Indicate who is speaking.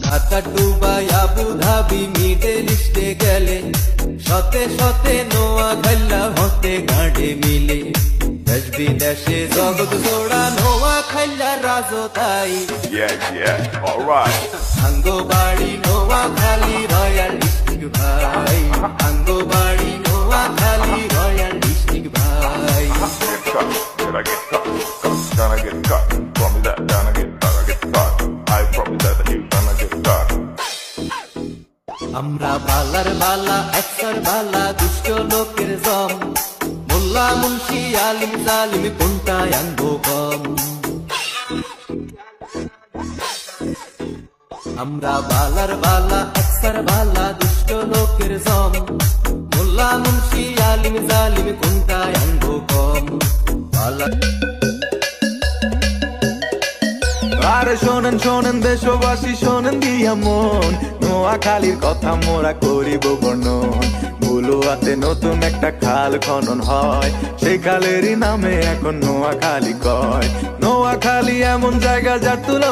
Speaker 1: Dhaka Dubai Abu Dhabi middle ইস্টে গেলে শতে শতে নোয়া খাইলা হতে গাঁডে মিলে দেশ বিদেশে জগৎ জোড়া নোয়া খাইলা রাজতাই আঙ্গো বাড়ি নোয়া খালি রয়্যাল ডিস্ট্রিক্ট ভাই আঙ্গো বাড়ি নোয়া খালি রয়্যাল ডিস্ট্রিক্ট ভাই
Speaker 2: Can I get caught? Can I get caught? Promise that, can I get caught? I get caught. I promise that you gonna get caught.
Speaker 1: আমরা বালার বালা একসার বালা দুষ্ট লোকের জম মোল্লা মুন্সি আলিম জালিম কোনটা আঙ্গো কম আমরা বালার বালা একসার বালা দুষ্ট লোকের জম মোল্লা মুন্সি আলিম জালিম কোনটা আঙ্গো কম বালা
Speaker 3: আরে শোনেন শোনেন দেশবাসী শোনেন দিয়া মন নোয়াখালীর কথা মোরা করিব বর্ণন বুলুয়াতে নতুন একটা খাল খনন হয় সেই খালেরই নামে এখন নোয়াখালী কয় নোয়াখালী এমন জায়গা যার তুলনা